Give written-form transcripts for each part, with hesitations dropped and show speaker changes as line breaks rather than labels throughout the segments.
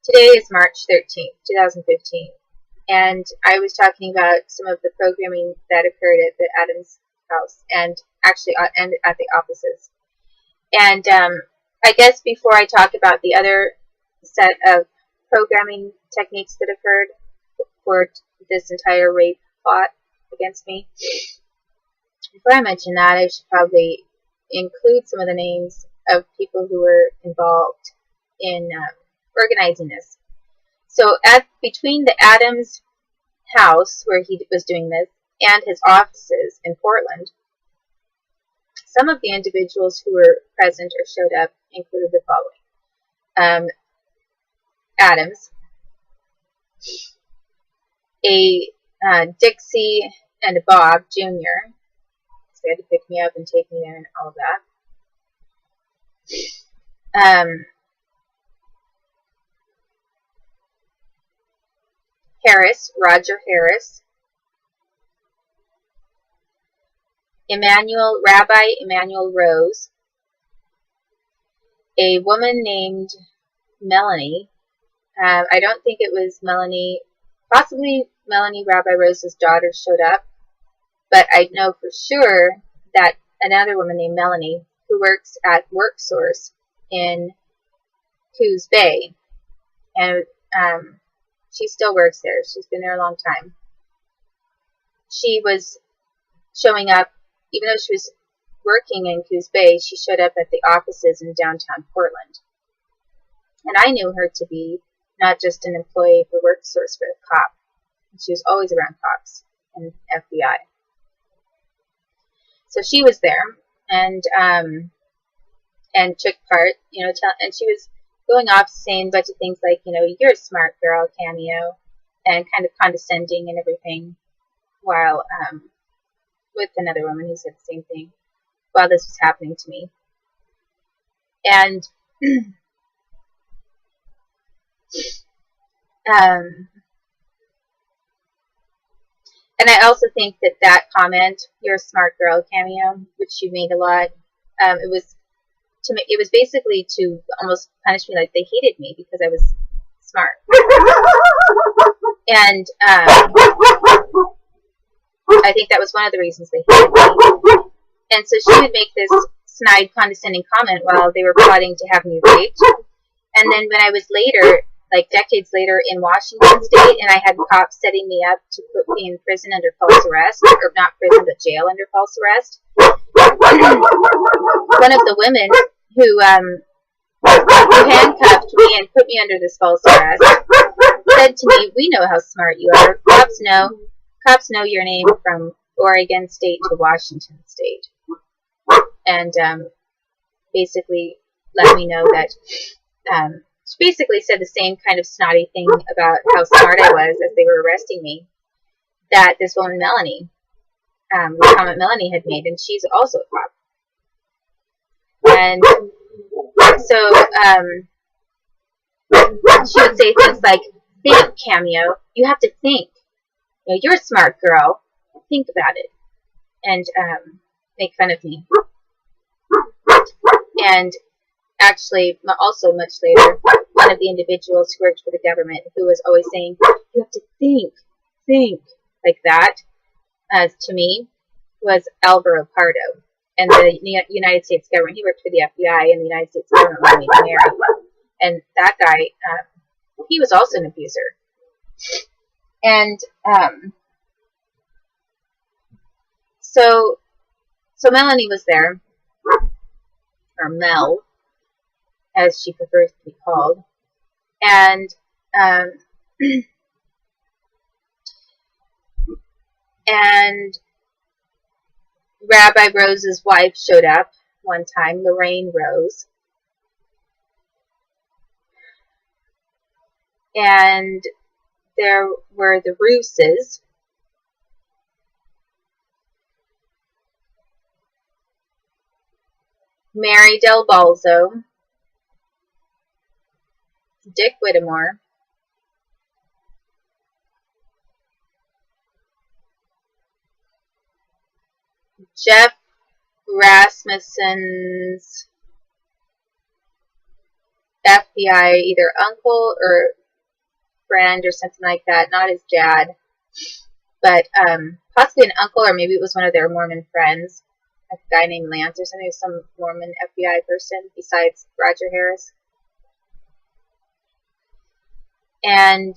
Today is March 13th, 2015, and I was talking about some of the programming that occurred at the Adams house, and actually and at the offices. And I guess before I talk about the other set of programming techniques that occurred for this entire rape plot against me, before I mention that, I should probably include some of the names of people who were involved in organizing this. So between the Adams house where he was doing this and his offices in Portland, some of the individuals who were present or showed up included the following. Adams, a Dixie and a Bob Jr. So they had to pick me up and take me there and all of that. Harris, Roger Harris, Rabbi Emanuel Rose, a woman named Melanie. I don't think it was Melanie, possibly Melanie, Rabbi Rose's daughter, showed up, but I know for sure that another woman named Melanie, who works at WorkSource in Coos Bay, and she still works there. She's been there a long time. She was showing up, even though she was working in Coos Bay, she showed up at the offices in downtown Portland. And I knew her to be not just an employee for WorkSource, but a cop. She was always around cops and FBI. So she was there and took part, and she was going off saying a bunch of things like, you're a smart girl, Cameo, and kind of condescending and everything, while with another woman who said the same thing while this was happening to me. And and I also think that comment, "You're a smart girl, Cameo," which she made a lot, it was basically to almost punish me, like they hated me because I was smart. And I think that was one of the reasons they hated me. And so she would make this snide, condescending comment while they were plotting to have me raped. And then when I was later, like decades later, in Washington State, and I had cops setting me up to put me in prison under false arrest, or not prison, but jail under false arrest, one of the women who handcuffed me and put me under this false arrest said to me, "We know how smart you are. Cops know your name from Oregon State to Washington State." And basically let me know that she basically said the same kind of snotty thing about how smart I was as they were arresting me that this woman Melanie, the comment Melanie had made, and she's also a cop. And so she would say things like, "Think, Cameo. You have to think. You're a smart girl. Think about it." And make fun of me. And actually, also much later, one of the individuals who worked for the government, who was always saying, "You have to think," like that, to me, was Alvaro Pardo. And the United States government, he worked for the FBI, and the United States government wanted me to marry. And that guy, he was also an abuser. And so Melanie was there, or Mel, as she prefers to be called, and and Rabbi Rose's wife showed up one time, Lorraine Rose, and there were the Rooses, Mary Del Balzo, Dick Whittemore, Jeff Rasmussen's FBI either uncle or friend or something like that, not his dad, but possibly an uncle, or maybe it was one of their Mormon friends, like a guy named Lance or something, some Mormon FBI person besides Roger Harris. And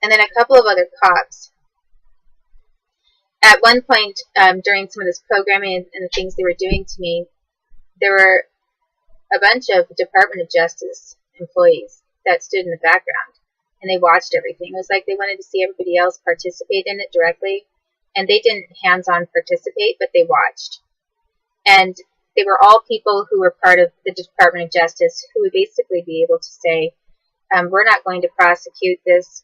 then a couple of other cops. At one point, during some of this programming and the things they were doing to me, there were a bunch of Department of Justice employees that stood in the background, and they watched everything. It was like they wanted to see everybody else participate in it directly, and they didn't hands-on participate, but they watched. And they were all people who were part of the Department of Justice who would basically be able to say, we're not going to prosecute this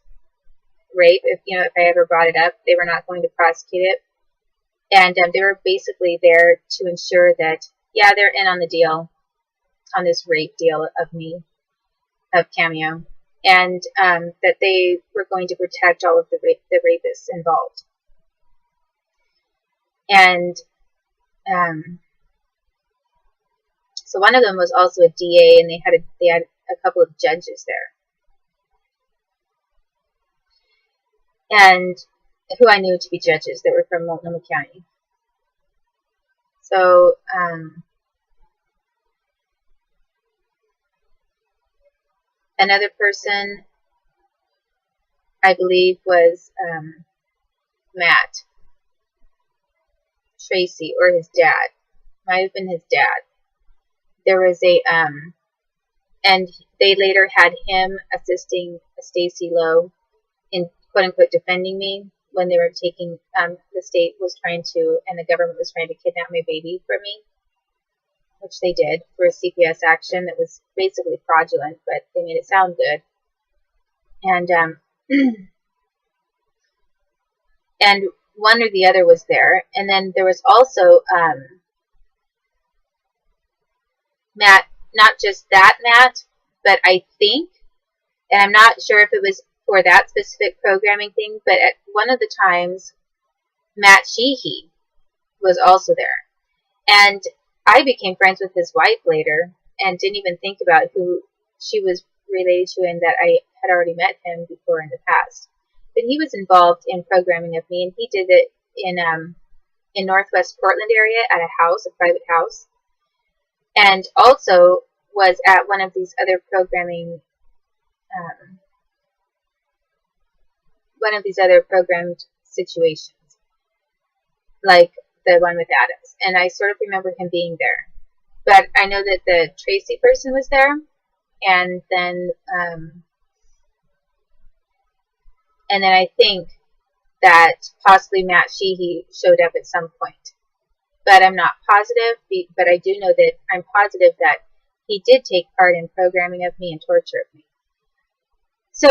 rape. If I ever brought it up, they were not going to prosecute it. And they were basically there to ensure that, yeah, they're in on the deal, on this rape deal of Cameo, and that they were going to protect all of the rapists involved. And so one of them was also a DA, and they had a couple of judges there, and who I knew to be judges that were from Multnomah County. So another person, I believe, was Matt Tracy, or his dad. Might have been his dad. There was and they later had him assisting Stacy Lowe in quote-unquote defending me when they were taking, the state was trying to, and the government was trying to kidnap my baby from me, which they did for a CPS action that was basically fraudulent, but they made it sound good. And and one or the other was there. And then there was also Matt, not just that Matt, but I think, and I'm not sure if it was for that specific programming thing, but at one of the times, Matt Sheehy was also there. And I became friends with his wife later and didn't even think about who she was related to, and that I had already met him before in the past. But he was involved in programming of me, and he did it in Northwest Portland area at a private house, and also was at one of these other programming, programmed situations, like the one with Adams. And I sort of remember him being there. But I know that the Tracy person was there, and then I think that possibly Matt Sheehy showed up at some point. But I'm not positive, but I do know that I'm positive that he did take part in programming of me and torture of me. So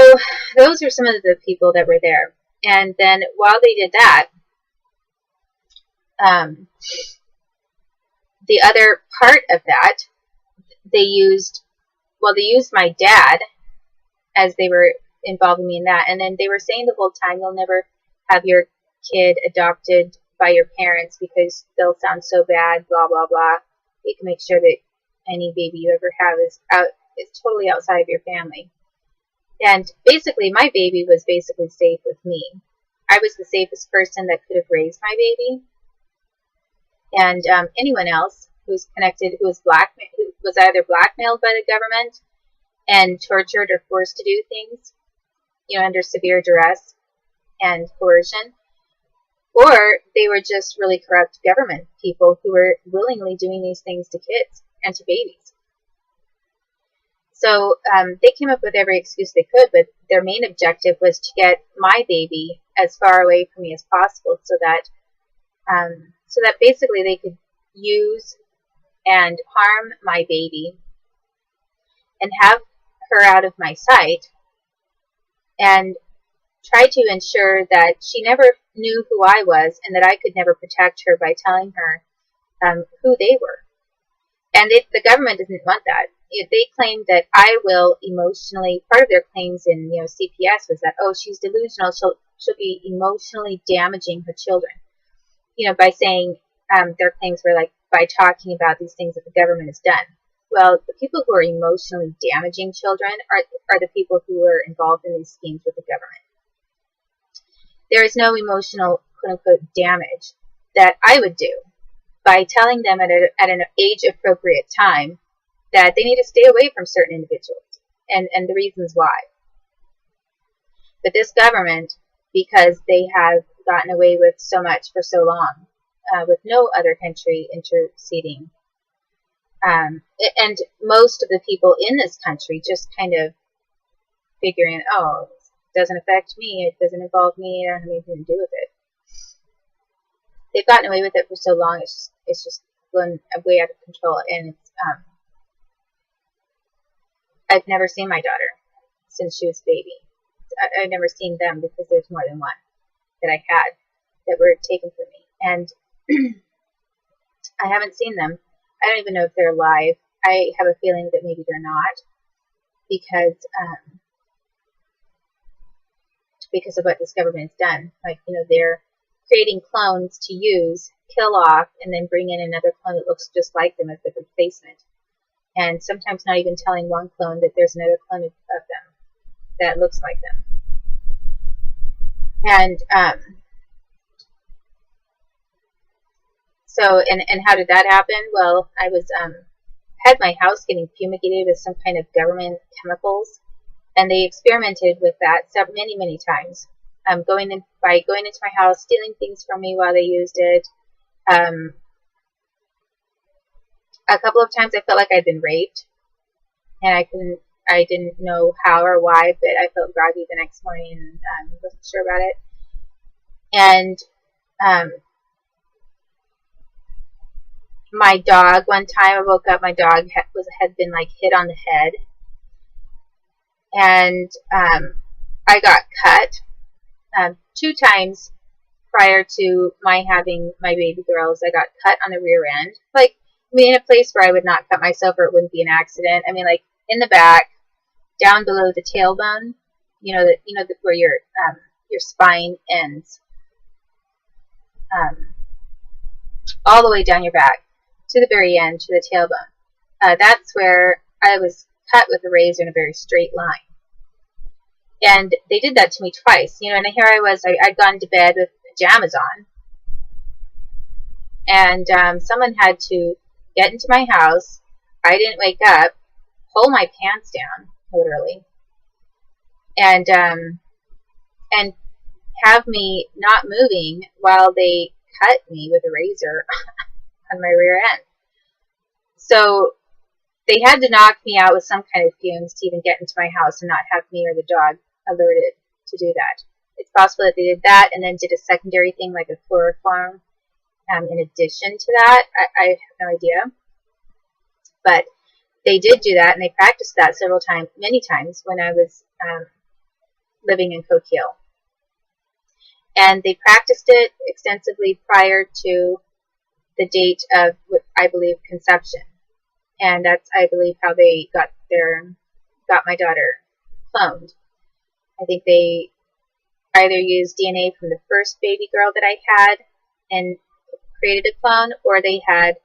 those are some of the people that were there. And then while they did that, the other part of that, they used my dad as they were involving me in that. And then they were saying the whole time, you'll never have your kid adopted by your parents because they'll sound so bad, blah, blah, blah. You can make sure that any baby you ever have is totally outside of your family. And basically, my baby was basically safe with me. I was the safest person that could have raised my baby. And anyone else who's connected, who was either blackmailed by the government and tortured or forced to do things, under severe duress and coercion, or they were just really corrupt government people who were willingly doing these things to kids and to babies. So they came up with every excuse they could, but their main objective was to get my baby as far away from me as possible, so that basically they could use and harm my baby and have her out of my sight, and try to ensure that she never knew who I was, and that I could never protect her by telling her who they were. And the government didn't want that. they claimed that I will emotionally, part of their claims in CPS was that, oh, she's delusional, she'll be emotionally damaging her children, by saying their claims were like by talking about these things that the government has done. Well, the people who are emotionally damaging children are the people who are involved in these schemes with the government. There is no emotional, quote-unquote, damage that I would do by telling them at an age-appropriate time that they need to stay away from certain individuals and the reasons why. But this government, because they have gotten away with so much for so long, with no other country interceding, and most of the people in this country just kind of figuring, oh, it doesn't affect me, it doesn't involve me, I don't have anything to do with it. They've gotten away with it for so long, it's just blown way out of control. And I've never seen my daughter since she was a baby. I've never seen them because there's more than one that I had that were taken from me. And I haven't seen them. I don't even know if they're alive. I have a feeling that maybe they're not because of what this government's done. Like, they're creating clones to use, kill off, and then bring in another clone that looks just like them as the replacement. And sometimes not even telling one clone that there's another clone of them that looks like them. And and how did that happen? Well, I was had my house getting fumigated with some kind of government chemicals, and they experimented with that many times. Going into my house, stealing things from me while they used it. A couple of times I felt like I'd been raped, and I didn't know how or why, but I felt groggy the next morning and wasn't sure about it. And my dog, one time I woke up, my dog had been like hit on the head, and I got cut 2 times prior to my having my baby girls. I got cut on the rear end, in a place where I would not cut myself or it wouldn't be an accident. I mean, like in the back, down below the tailbone, where your spine ends, all the way down your back to the very end, to the tailbone. That's where I was cut with a razor in a very straight line. And they did that to me twice, and here I was, I'd gone to bed with pajamas on, and someone had to get into my house. I didn't wake up, pull my pants down, literally, and have me not moving while they cut me with a razor on my rear end. So they had to knock me out with some kind of fumes to even get into my house and not have me or the dog alerted to do that. It's possible that they did that and then did a secondary thing like a chloroform in addition to that. I have no idea. But they did do that, and they practiced that many times when I was living in Coquille. And they practiced it extensively prior to the date of, what I believe, conception. And that's, I believe, how they got my daughter cloned. I think they either used DNA from the first baby girl that I had and created a clone, or they had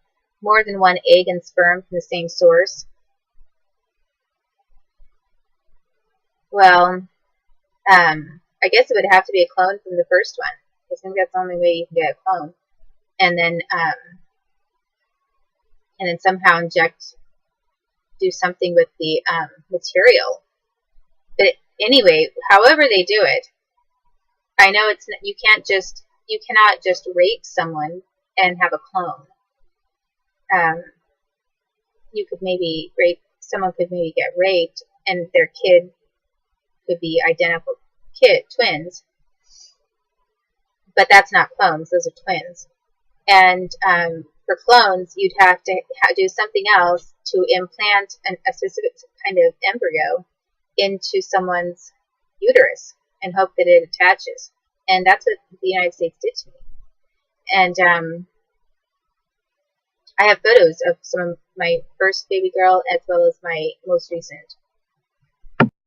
more than one egg and sperm from the same source. Well, I guess it would have to be a clone from the first one. I think that's the only way you can get a clone. And then somehow do something with the material. But anyway, however they do it, I know you cannot just rape someone and have a clone. Someone could maybe get raped and their kid could be identical twins, but that's not clones, those are twins. And for clones, you'd have to do something else to implant a specific kind of embryo into someone's uterus and hope that it attaches. And that's what the United States did to me. And I have photos of some of my first baby girl as well as my most recent.